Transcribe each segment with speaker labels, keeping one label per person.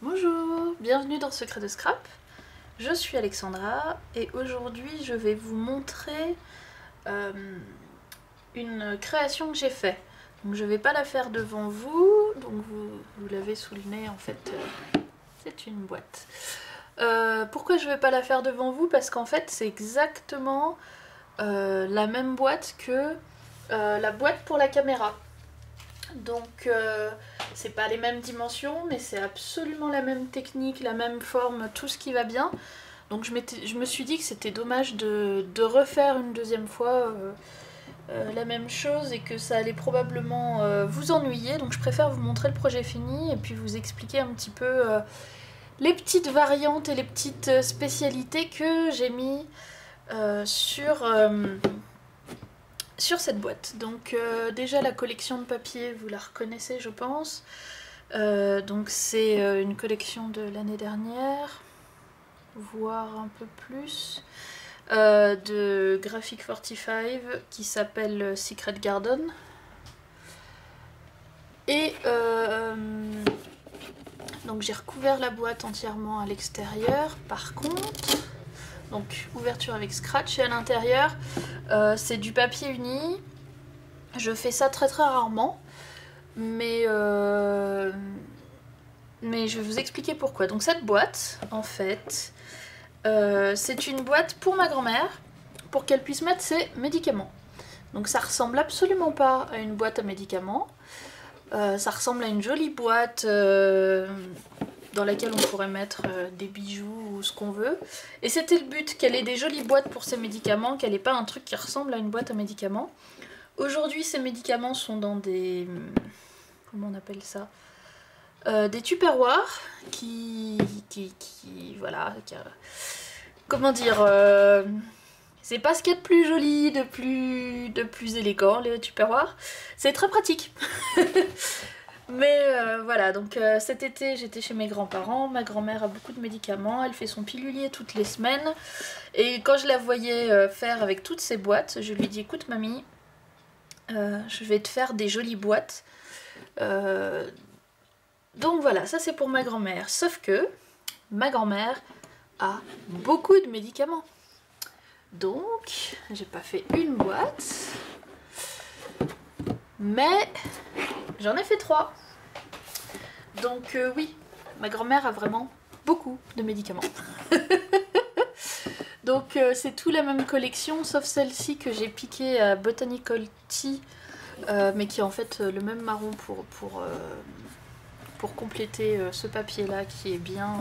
Speaker 1: Bonjour, bienvenue dans Secret de Scrap. Je suis Alexandra et aujourd'hui je vais vous montrer une création que j'ai faite. Donc je vais pas la faire devant vous, donc vous l'avez sous le nez en fait, c'est une boîte. Pourquoi je vais pas la faire devant vous? Parce qu'en fait c'est exactement la même boîte que la boîte pour la caméra. Donc c'est pas les mêmes dimensions mais c'est absolument la même technique, la même forme, tout ce qui va bien. Donc je me suis dit que c'était dommage de refaire une deuxième fois la même chose et que ça allait probablement vous ennuyer. Donc je préfère vous montrer le projet fini et puis vous expliquer un petit peu les petites variantes et les petites spécialités que j'ai mis sur cette boîte. Donc déjà la collection de papier, vous la reconnaissez je pense. Donc c'est une collection de l'année dernière, voire un peu plus, de Graphic 45 qui s'appelle Secret Garden. Et donc j'ai recouvert la boîte entièrement à l'extérieur. Par contre, donc ouverture avec scratch, et à l'intérieur c'est du papier uni. Je fais ça très rarement, mais je vais vous expliquer pourquoi. Donc cette boîte, en fait, c'est une boîte pour ma grand-mère, pour qu'elle puisse mettre ses médicaments. Donc ça ressemble absolument pas à une boîte à médicaments. Ça ressemble à une jolie boîte dans laquelle on pourrait mettre des bijoux ou ce qu'on veut. Et c'était le but, qu'elle ait des jolies boîtes pour ses médicaments, qu'elle n'ait pas un truc qui ressemble à une boîte à médicaments. Aujourd'hui, ces médicaments sont dans des... comment on appelle ça? Des tupperwares voilà, comment dire, c'est pas ce qu'il y a de plus joli, de plus élégant, les tupperwares. C'est très pratique. Mais voilà, donc cet été j'étais chez mes grands-parents, ma grand-mère a beaucoup de médicaments, elle fait son pilulier toutes les semaines. Et quand je la voyais faire avec toutes ces boîtes, je lui dis écoute mamie, je vais te faire des jolies boîtes. Donc voilà, ça c'est pour ma grand-mère. Sauf que ma grand-mère a beaucoup de médicaments. Donc, j'ai pas fait une boîte, mais j'en ai fait 3. Donc oui, ma grand-mère a vraiment beaucoup de médicaments. Donc c'est tout la même collection, sauf celle-ci que j'ai piquée à Botanical Tea, mais qui est en fait le même marron pour compléter ce papier-là, qui est bien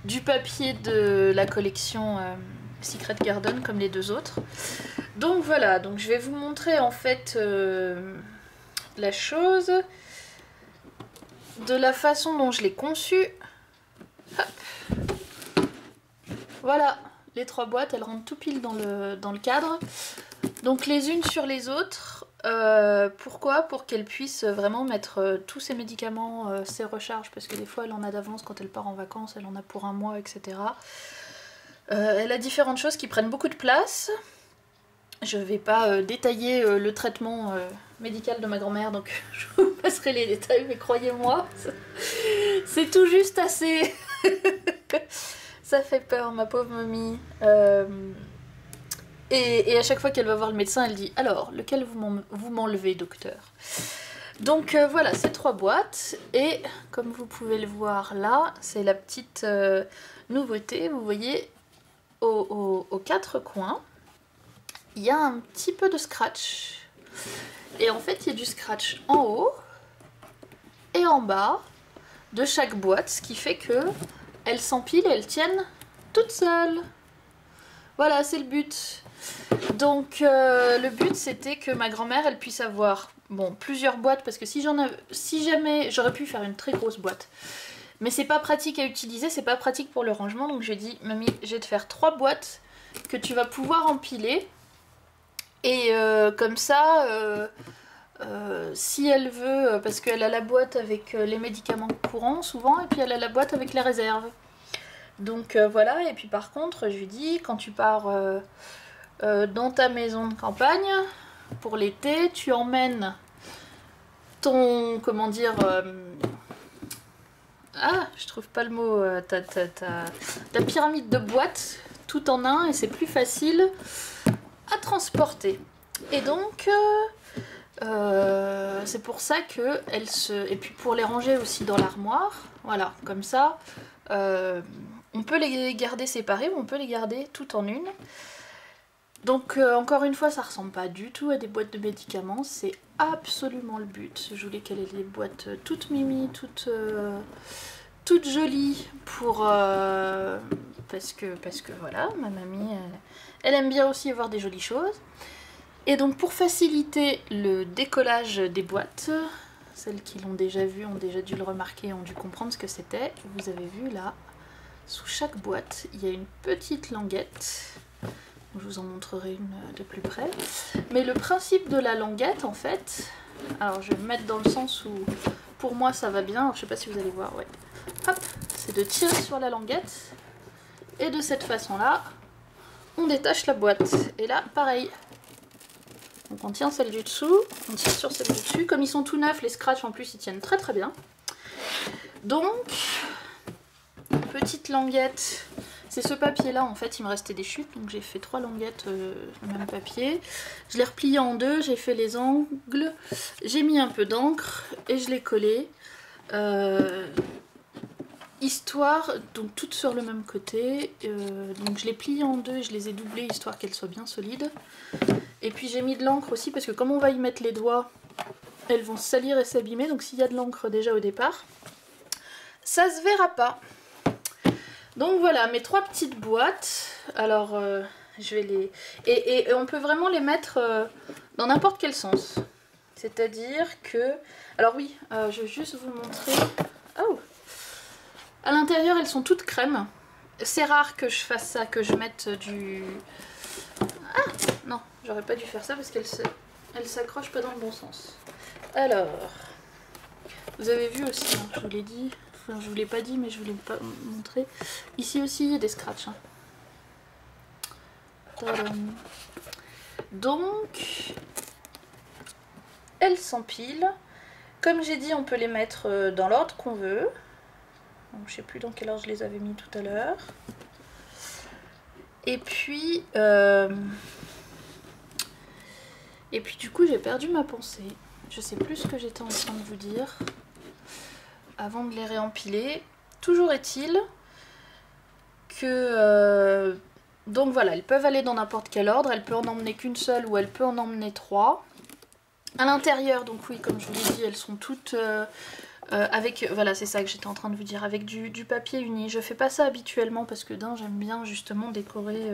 Speaker 1: du papier de la collection Secret Garden, comme les deux autres. Donc voilà, donc je vais vous montrer en fait la chose de la façon dont je l'ai conçue. Hop. Voilà, les 3 boîtes, elles rentrent tout pile dans le cadre. Donc les unes sur les autres. Pourquoi? Pour qu'elle puisse vraiment mettre tous ses médicaments, ses recharges, parce que des fois elle en a d'avance quand elle part en vacances, elle en a pour un mois, etc. Elle a différentes choses qui prennent beaucoup de place. Je vais pas détailler le traitement médical de ma grand-mère, donc je vous passerai les détails, mais croyez-moi, c'est tout juste assez. Ça fait peur, ma pauvre mamie. Et à chaque fois qu'elle va voir le médecin, elle dit « Alors, lequel vous m'enlevez, docteur ?» Donc voilà, ces 3 boîtes. Et comme vous pouvez le voir là, c'est la petite nouveauté. Vous voyez, aux 4 coins, il y a un petit peu de scratch. Et en fait, il y a du scratch en haut et en bas de chaque boîte, ce qui fait que elles s'empilent et elles tiennent toutes seules. Voilà, c'est le but. Donc le but c'était que ma grand-mère elle puisse avoir plusieurs boîtes, parce que si jamais j'aurais pu faire une très grosse boîte, mais c'est pas pratique à utiliser, c'est pas pratique pour le rangement. Donc je lui ai dit mamie, je vais te faire 3 boîtes que tu vas pouvoir empiler, et comme ça si elle veut, parce qu'elle a la boîte avec les médicaments courants souvent, et puis elle a la boîte avec les réserves. Donc voilà, et puis par contre je lui dis quand tu pars dans ta maison de campagne pour l'été, tu emmènes ton, comment dire, Ah, je trouve pas le mot. T'as ta pyramide de boîtes tout en un et c'est plus facile à transporter. Et donc, c'est pour ça que elle se... Et puis pour les ranger aussi dans l'armoire, voilà, comme ça, on peut les garder séparés ou on peut les garder tout en une. Donc encore une fois, ça ressemble pas du tout à des boîtes de médicaments, c'est absolument le but. Je voulais qu'elle ait des boîtes toutes mimi, toutes jolies pour... parce que voilà, ma mamie, elle aime bien aussi avoir des jolies choses. Et donc pour faciliter le décollage des boîtes, celles qui l'ont déjà vu, ont déjà dû le remarquer, ont dû comprendre ce que c'était. Vous avez vu là, sous chaque boîte, il y a une petite languette. Je vous en montrerai une de plus près. Mais le principe de la languette en fait, alors je vais me mettre dans le sens où pour moi ça va bien, alors, je sais pas si vous allez voir, ouais. Hop, c'est de tirer sur la languette et de cette façon là, on détache la boîte. Et là, pareil. Donc on tient celle du dessous, on tire sur celle du dessus. Comme ils sont tout neufs, les scratchs en plus ils tiennent très très bien. Donc, petite languette. C'est ce papier là, en fait il me restait des chutes, donc j'ai fait 3 languettes le même papier. Je l'ai replié en deux, j'ai fait les angles, j'ai mis un peu d'encre et je l'ai collé. Histoire, donc toutes sur le même côté, donc je l'ai plié en deux, je les ai doublées histoire qu'elles soient bien solides. Et puis j'ai mis de l'encre aussi parce que comme on va y mettre les doigts, elles vont se salir et s'abîmer, donc s'il y a de l'encre déjà au départ, ça se verra pas. Donc voilà, mes 3 petites boîtes. Alors, je vais les... Et on peut vraiment les mettre dans n'importe quel sens. C'est-à-dire que... Alors oui, je vais juste vous montrer... Oh! À l'intérieur, elles sont toutes crème. C'est rare que je fasse ça, que je mette du... Ah! Non, j'aurais pas dû faire ça parce qu'elle s'accroche pas dans le bon sens. Alors... Vous avez vu aussi, hein, je vous l'ai dit... Enfin, je vous l'ai pas dit, mais je vous l'ai pas montré. Ici aussi, il y a des scratchs. Hein. Donc, elles s'empilent. Comme j'ai dit, on peut les mettre dans l'ordre qu'on veut. Donc, je sais plus dans quel ordre je les avais mis tout à l'heure. Et puis, du coup, j'ai perdu ma pensée. Je sais plus ce que j'étais en train de vous dire avant de les réempiler. Toujours est-il que... donc voilà, elles peuvent aller dans n'importe quel ordre, elle peut en emmener qu'une seule ou elle peut en emmener 3. À l'intérieur, donc oui, comme je vous l'ai dit, elles sont toutes avec... Voilà, c'est ça que j'étais en train de vous dire, avec du papier uni. Je fais pas ça habituellement parce que j'aime bien justement décorer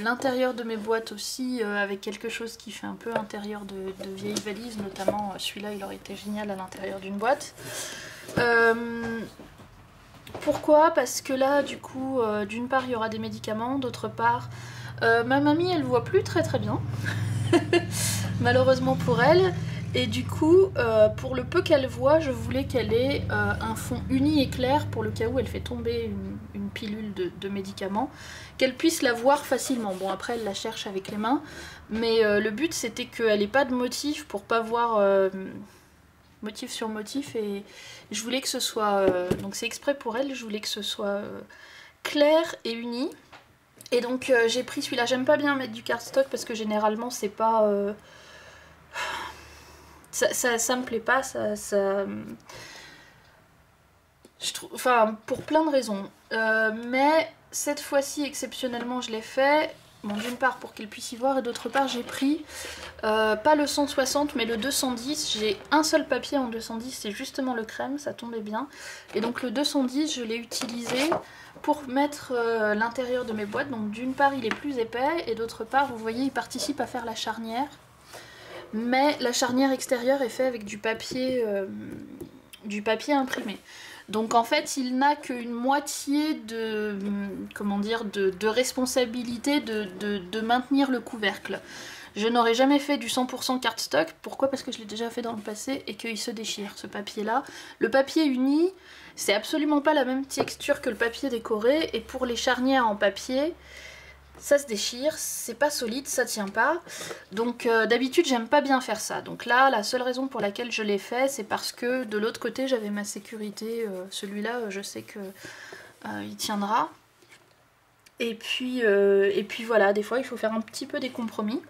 Speaker 1: l'intérieur de mes boîtes aussi avec quelque chose qui fait un peu intérieur de vieilles valises, notamment celui-là il aurait été génial à l'intérieur d'une boîte. Pourquoi? Parce que là du coup d'une part il y aura des médicaments, d'autre part ma mamie elle voit plus très très bien malheureusement pour elle. Et du coup, pour le peu qu'elle voit, je voulais qu'elle ait un fond uni et clair pour le cas où elle fait tomber une pilule de médicaments, qu'elle puisse la voir facilement. Bon, après, elle la cherche avec les mains, mais le but, c'était qu'elle n'ait pas de motif pour pas voir motif sur motif. Et je voulais que ce soit... donc c'est exprès pour elle, je voulais que ce soit clair et uni. Et donc, j'ai pris celui-là. J'aime pas bien mettre du cardstock parce que généralement, c'est pas... Ça me plaît pas, je trouve, enfin pour plein de raisons. Mais cette fois-ci exceptionnellement je l'ai fait. Bon, d'une part pour qu'elle puisse y voir et d'autre part j'ai pris pas le 160 mais le 210. J'ai un seul papier en 210, c'est justement le crème, ça tombait bien. Et donc le 210 je l'ai utilisé pour mettre l'intérieur de mes boîtes. Donc d'une part il est plus épais et d'autre part vous voyez il participe à faire la charnière. Mais la charnière extérieure est faite avec du papier imprimé. Donc en fait, il n'a qu'une moitié de, comment dire, de responsabilité de maintenir le couvercle. Je n'aurais jamais fait du 100% cardstock. Pourquoi? Parce que je l'ai déjà fait dans le passé et qu'il se déchire, ce papier-là. Le papier uni, c'est absolument pas la même texture que le papier décoré. Et pour les charnières en papier... ça se déchire, c'est pas solide, ça tient pas. Donc d'habitude j'aime pas bien faire ça. Donc là la seule raison pour laquelle je l'ai fait, c'est parce que de l'autre côté j'avais ma sécurité. Celui-là je sais que il tiendra. Et puis voilà, des fois il faut faire un petit peu des compromis.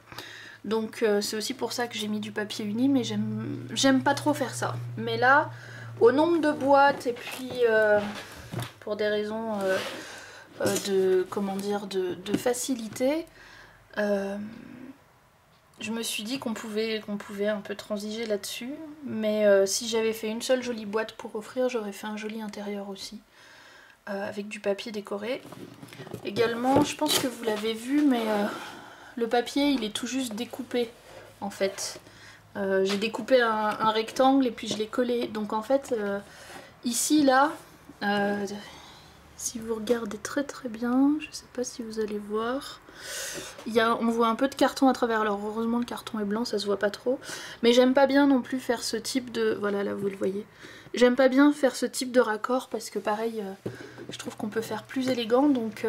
Speaker 1: Donc c'est aussi pour ça que j'ai mis du papier uni, mais j'aime pas trop faire ça. Mais là, au nombre de boîtes et puis pour des raisons de facilité, je me suis dit qu'on pouvait un peu transiger là-dessus. Mais si j'avais fait une seule jolie boîte pour offrir, j'aurais fait un joli intérieur aussi. Avec du papier décoré. Également, je pense que vous l'avez vu, mais le papier il est tout juste découpé en fait. J'ai découpé un rectangle et puis je l'ai collé. Donc en fait, ici là, si vous regardez très très bien, je sais pas si vous allez voir, on voit un peu de carton à travers. Alors heureusement le carton est blanc, ça se voit pas trop. Mais j'aime pas bien non plus faire ce type de... Voilà, là vous le voyez. J'aime pas bien faire ce type de raccord parce que pareil, je trouve qu'on peut faire plus élégant. Donc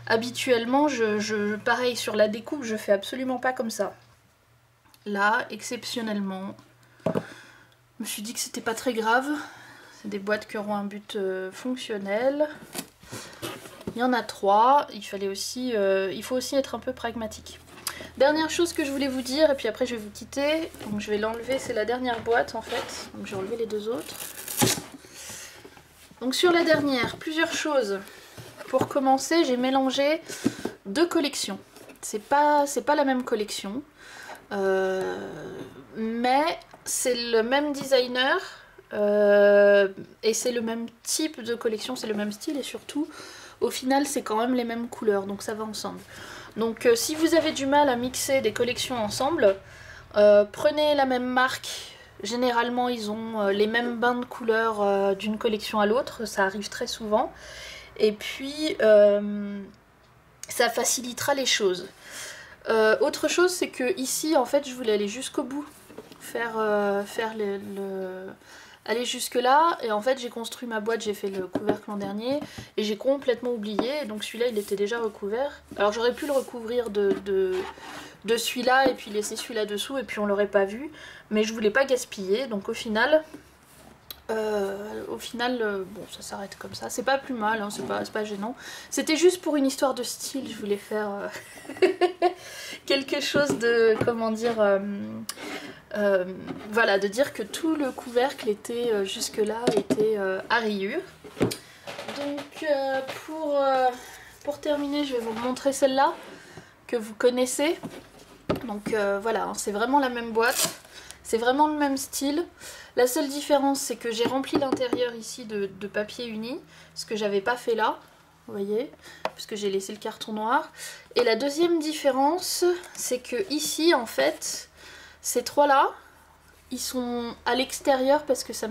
Speaker 1: habituellement, pareil sur la découpe, je fais absolument pas comme ça. Là, exceptionnellement, je me suis dit que c'était pas très grave. C'est des boîtes qui auront un but fonctionnel. Il y en a 3. Il faut aussi être un peu pragmatique. Dernière chose que je voulais vous dire, et puis après je vais vous quitter. Donc je vais l'enlever, c'est la dernière boîte en fait. Donc j'ai enlevé les 2 autres. Donc sur la dernière, plusieurs choses. Pour commencer, j'ai mélangé 2 collections. C'est pas la même collection. Mais c'est le même designer. Et c'est le même type de collection, c'est le même style et surtout au final c'est quand même les mêmes couleurs, donc ça va ensemble. Donc si vous avez du mal à mixer des collections ensemble, prenez la même marque. Généralement ils ont les mêmes bains de couleurs d'une collection à l'autre, ça arrive très souvent. Et puis ça facilitera les choses. Autre chose, c'est que ici en fait je voulais aller jusqu'au bout, aller jusque là, et en fait j'ai construit ma boîte, j'ai fait le couvercle l'an dernier et j'ai complètement oublié, donc celui-là il était déjà recouvert. Alors j'aurais pu le recouvrir de celui-là et puis laisser celui-là dessous et puis on l'aurait pas vu, mais je voulais pas gaspiller, donc au final bon, ça s'arrête comme ça. C'est pas plus mal, hein, c'est pas gênant. C'était juste pour une histoire de style, je voulais faire quelque chose de, comment dire, voilà, de dire que tout le couvercle était jusque-là était à rayures. Donc pour terminer, je vais vous montrer celle-là que vous connaissez. Donc voilà, hein, c'est vraiment la même boîte, c'est vraiment le même style. La seule différence, c'est que j'ai rempli l'intérieur ici de papier uni, ce que j'avais pas fait là, vous voyez, puisque j'ai laissé le carton noir. Et la deuxième différence, c'est que ici, en fait, ces 3 là, ils sont à l'extérieur parce que ça me